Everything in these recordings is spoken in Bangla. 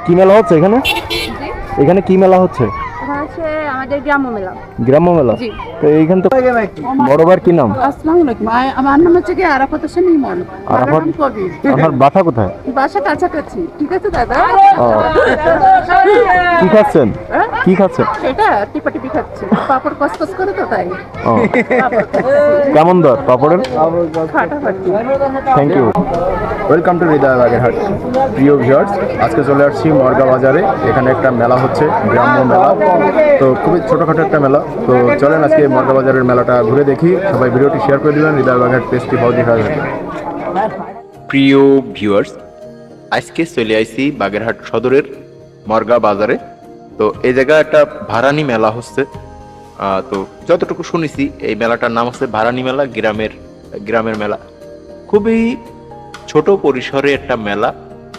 কি মেলা হচ্ছে এখানে? এখানে কি মেলা হচ্ছে? হচ্ছে আমাদের গ্রাম্য মেলা। গ্রাম্য মেলা? তো এইখানে তো বড় ভাইয়ের কি নাম? আসসালামু আলাইকুম। আমার নাম হচ্ছে কি আরাফাত হোসেন ইমন। আরাফাত কবির। আপনার বাসা কোথায়? বাসা কাছাকাছি। ঠিক আছে দাদা। কি খাচ্ছেন? কি খাচ্ছেন? এটা টিপাটিপি খাচ্ছি। পাপড় কসকস করে তো তাই। কেমন দর পাপড়ের? ফাটাফাটি। Thank you. Welcome to Hriday Bagerhat. প্রিয় ভিউয়ার্স, আজকে চলে আসছি মর্গা বাজারে। এখানে একটা মেলা হচ্ছে, গ্রাম্য মেলা। তো খুবই ছোটোখাটো একটা মেলা। তো চলেন আজকে মর্গা বাজারের মেলাটা ঘুরে দেখি। সবাই ভিডিওটি শেয়ার করে দেবেন। হৃদয় বাগেরহাট পেজটি ভালো দেখা যাবে। প্রিয় ভিউয়ার্স, আজকে চলে আইছি বাগেরহাট সদরের মর্গা বাজারে। তো এই জায়গায় একটা ভারানি মেলা হচ্ছে। তো যতটুকু শুনেছি এই মেলাটার নাম হচ্ছে ভারানি মেলা, গ্রামের মেলা। খুবই ছোট পরিসরে একটা মেলা।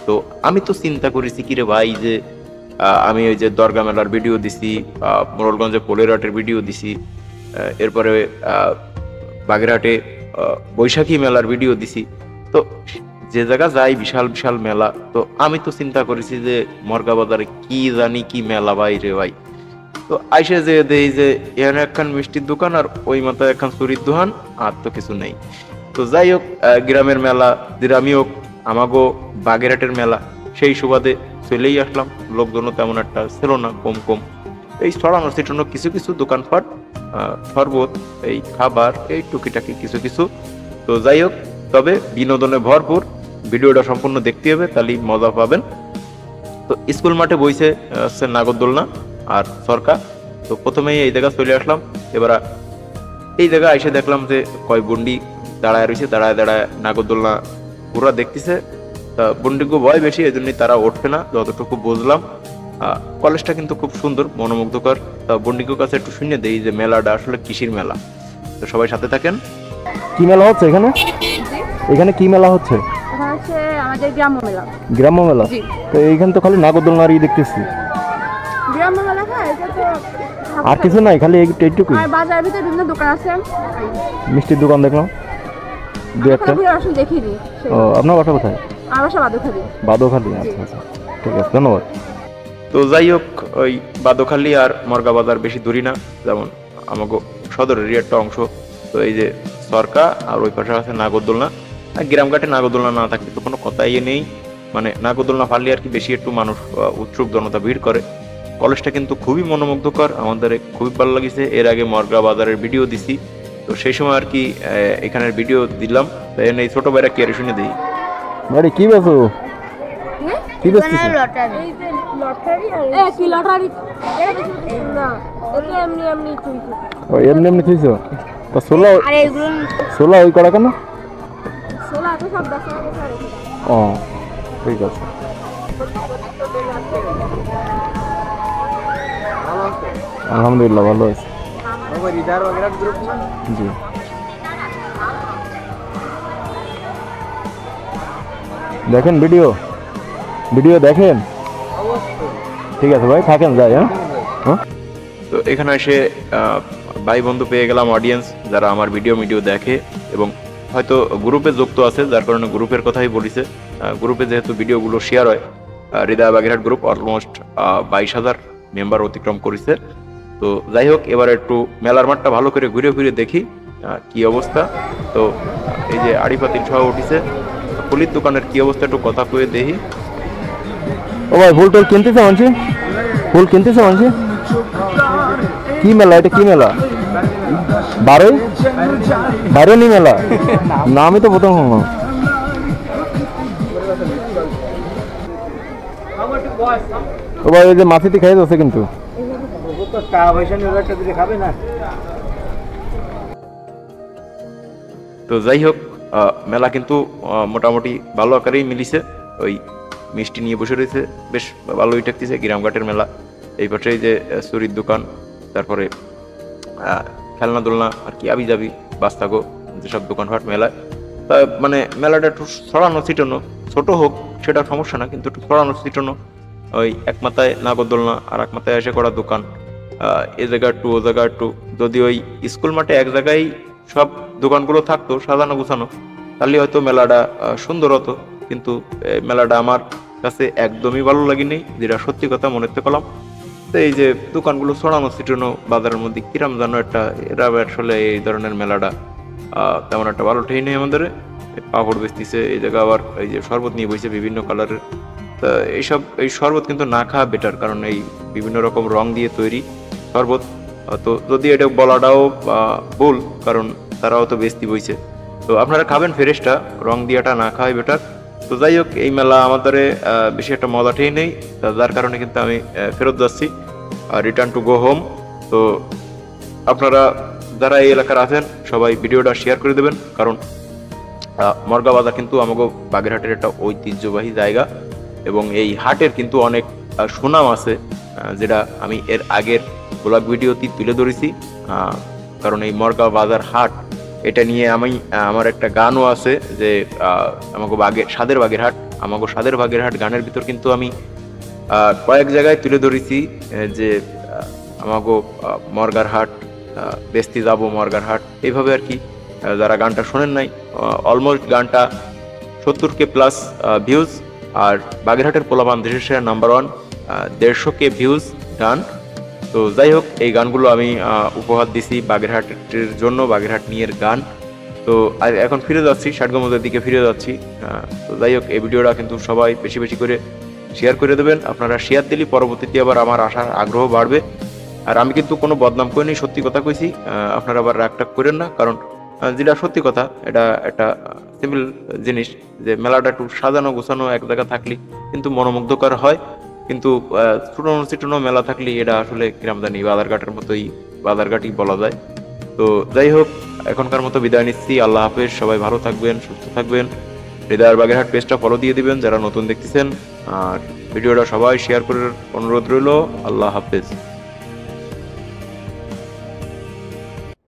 তো আমি তো চিন্তা করেছি কিরে ভাই যে আমি ওই যে দরগা মেলার ভিডিও দিছি, মোড়লগঞ্জে পোলেরহাটের ভিডিও দিছি, এরপরে বাগেরহাটে বৈশাখী মেলার ভিডিও দিছি। তো যে জায়গা যাই বিশাল বিশাল মেলা। তো আমি তো চিন্তা করেছি যে মর্গা বাজারে কি জানি কি মেলা ভাই রে ভাই। তো আইসে যে দেই যে এখানে একখান মিষ্টির দোকান আর ওই মাথায় একখান চুরির দোকান, আর তো কিছু নেই। তো যাই হোক, গ্রামের মেলা গ্রামই হোক, আমাগো বাগেরহাটের মেলা, সেই সুবাদে চলেই আসলাম। লোকজনও তেমন একটা ছিল না, কম কম। এই ছড়ানো ছিটানো কিছু কিছু দোকানপাট, শরবত, এই খাবার, এই টুকিটাকি কিছু কিছু। তো যাই হোক, তবে বিনোদনে ভরপুর। ভিডিওটা সম্পূর্ণ দেখতে হবে, তাহলেই মজা পাবেন। তো স্কুল মাঠে বইছে হচ্ছে নাগরদোলনা আর সরকার। তো প্রথমেই এই জায়গা চলে আসলাম। এবার এই জায়গায় এসে দেখলাম যে কয় বন্ডি দাঁড়ায় রয়েছে, দাঁড়ায় দাঁড়ায় নাগরদোলনা ওরা দেখতেছে। তা বন্ডিগো ভয় বেশি, এই জন্যই তারা উঠবে না, যতটুকু বুঝলাম। কলেজটা কিন্তু খুব সুন্দর, মনোমুগ্ধকর। তা বন্ডিগোর কাছে একটু শুনে দেই যে মেলাটা আসলে কিসের মেলা। তো সবাই সাথে থাকেন। কি মেলা হচ্ছে এখানে? এখানে কি মেলা হচ্ছে? হচ্ছে আমাদের গ্রাম্য মেলা। গ্রাম্য মেলা? তো এইখানে তো খালি নাগরদোলনারই দেখতেছি। গ্রাম্য মেলা হয় এটা তো আর কিছু নাই, খালি এইটুকুই? আর বাজারের ভিতরে বিভিন্ন দোকান আছে। মিষ্টির দোকান দেখলাম দু একটা। আসলে দেখিনি। ও, আপনার বাসা কোথায়? আমার বাসা বাদুখালী। বাদোখালী? আচ্ছা আচ্ছা, ঠিক আছে, ধন্যবাদ। তো যাই হোক, ওই বাদোখালী আর মর্গা বাজার বেশি দূরই না, যেমন আমাকে সদরেরই একটা অংশ। তো এই যে সরকার আর ওই পাশে আছে নাগরদোলনা। আর গ্রামঘাটে নাগরদোলনা না থাকলে তো কোনো কথাই নেই। মানে নাগরদোলনা ফাললে আর কি বেশি একটু মানুষ উৎসুক জনতা ভিড় করে। কলেজটা কিন্তু খুবই মনোমুগ্ধকর, আমাদের খুবই ভালো লাগিছে। এর আগে মর্গা বাজারের ভিডিও দিছি, তো সেই সময় আর কি এখানের ভিডিও দিলাম। তাই এই ছোট ভাইরা কি আর শুনে দিই। বাড়ি কি বেছো? কি বেছো? লটারি। এই যে লটারি আর কি লটারি? না, এটা এমনি এমনি চুইছো। ও, এমনি এমনি থইছো? তো সোলা আর এগুলো সোলা ওই করা কেন? সোলা তো সব দেখা গেছে। ও, ঠিক আছে। আলহামদুলিল্লাহ, ভালো আছে। জি, দেখেন ভিডিও দেখেন। ঠিক আছে ভাই, থাকেন, যাই। হ্যাঁ, তো এখানে এসে ভাই বন্ধু পেয়ে গেলাম, অডিয়েন্স যারা আমার ভিডিও দেখে এবং হয়তো গ্রুপে যুক্ত আছে, যার কারণে গ্রুপের কথাই বলিছে। গ্রুপে যেহেতু ভিডিওগুলো শেয়ার হয়, হৃদয় বাগেরহাট গ্রুপ অলমোস্ট 22,000 মেম্বার অতিক্রম করেছে। তো যাই হোক, এবার একটু মেলার মাঠটা ভালো করে ঘুরে ঘুরে দেখি কি অবস্থা। তো এই যে আড়িপাতিল সহ উঠিছে, ফুলির দোকানের কি অবস্থা একটু কথা কয়ে দেখি। ও ভাই, ফুল টুল কিনতেছে মানছি? ফুল কিনতেছে মানছি? কি মেলা এটা? কি মেলা? বারোনি মেলা? না, আমি তো প্রথম শুনলাম। ও ভাই, এই যে মাছিটি খাই যাচ্ছে কিন্তু। তো যাই হোক, মেলা কিন্তু মোটামুটি ভালো আকারেই মিলিছে। ওই মিষ্টি নিয়ে বসে রয়েছে, বেশ ভালোই ঠেকতেছে। গ্রামঘাটের মেলা। এই পাশে যে চুরির দোকান, তারপরে খেলনা দোলনা আর কি আবি যাবি বাস্তাগো যেসব দোকানপাট মেলায়। তা মানে মেলাটা একটু ছড়ানো ছিটানো, ছোট হোক সেটা সমস্যা না, কিন্তু একটু ছড়ানো ছিটানো। ওই এক মাথায় নাগরদোলনা আর এক মাথায় এসে করা দোকান, এ জায়গা একটু ও জায়গা একটু। যদি ওই স্কুল মাঠে এক জায়গায় সব দোকানগুলো থাকতো সাজানো গুছানো, তাহলে হয়তো মেলাটা সুন্দর হতো। কিন্তু মেলাটা আমার কাছে একদমই ভালো লাগেনি, যেটা সত্যি কথা মনে করতে পারলাম। তো এই যে দোকানগুলো ছড়ানো ছিটানো বাজারের মধ্যে কিরাম যেন একটা, এরা আসলে এই ধরনের মেলাটা তেমন একটা ভালো ঠেই নেই আমাদের। পাপড় বেচতেছে এই জায়গা, আবার এই যে শরবত নিয়ে বসে বিভিন্ন কালারের। তা এই শরবত কিন্তু না খাওয়া বেটার, কারণ এই বিভিন্ন রকম রং দিয়ে তৈরি শরবত। তো যদি এটা বলাটাও ভুল, কারণ তারাও তো বেচতি বইছে। তো আপনারা খাবেন ফ্রেশটা, রং দিয়াটা না খাওয়াই বেটার। তো যাই হোক, এই মেলা আমাদের বেশি একটা মজাটাই নেই, যার কারণে কিন্তু আমি ফেরত যাচ্ছি, রিটার্ন টু গো হোম। তো আপনারা যারা এই এলাকার আছেন সবাই ভিডিওটা শেয়ার করে দেবেন, কারণ মর্গা বাজার কিন্তু আমাকে বাগেরহাটের একটা ঐতিহ্যবাহী জায়গা, এবং এই হাটের কিন্তু অনেক সুনাম আছে, যেটা আমি এর আগের ব্লগ ভিডিওতে তুলে ধরেছি। কারণ এই মর্গা বাজার হাট, এটা নিয়ে আমার একটা গানও আছে, যে আমাকে স্বাদের বাগেরহাট, আমাকে স্বাদের বাগেরহাট গানের ভিতর কিন্তু আমি কয়েক জায়গায় তুলে ধরেছি যে আমাকে মর্গার হাট, বেস্তি যাবো মর্গার হাট, এইভাবে আর কি। যারা গানটা শোনেন নাই, অলমোস্ট গানটা 70K প্লাস ভিউজ, আর বাগেরহাটের পোলাপান দেশের সেরা নাম্বার 1, 150K ভিউজ গান। তো যাই হোক, এই গানগুলো আমি উপহার দিছি বাগেরহাটের জন্য, বাগেরহাট নিয়ে গান। তো এখন ফিরে যাচ্ছি, ষাটগম্বুজের দিকে ফিরে যাচ্ছি। তো যাই হোক, এই ভিডিওটা কিন্তু সবাই বেশি বেশি করে শেয়ার করে দেবেন। আপনারা শেয়ার দিলে পরবর্তীতে আবার আমার আসার আগ্রহ বাড়বে। আর আমি কিন্তু কোনো বদনাম করিনি, সত্যি কথা কইছি, আপনারা আবার রাগটাগ করেন না, কারণ যেটা সত্যি কথা, এটা একটা সিম্পল জিনিস, যে মেলাটা একটু সাজানো গোছানো এক জায়গা থাকলে কিন্তু মনোমুগ্ধকর হয়। কিন্তু ছোটানো ছিটানো মেলা থাকলে এটা আসলে কিরাম জানি বাজারঘাটের মতোই, বাজারঘাটই বলা যায়। তো যাই হোক, এখনকার মতো বিদায় নিচ্ছি। আল্লাহ হাফেজ, সবাই ভালো থাকবেন, সুস্থ থাকবেন। হৃদয়ের বাগেরহাট পেজটা ফলো দিয়ে দিবেন যারা নতুন দেখতেছেন, আর ভিডিওটা সবাই শেয়ার করার অনুরোধ রইল। আল্লাহ হাফেজ।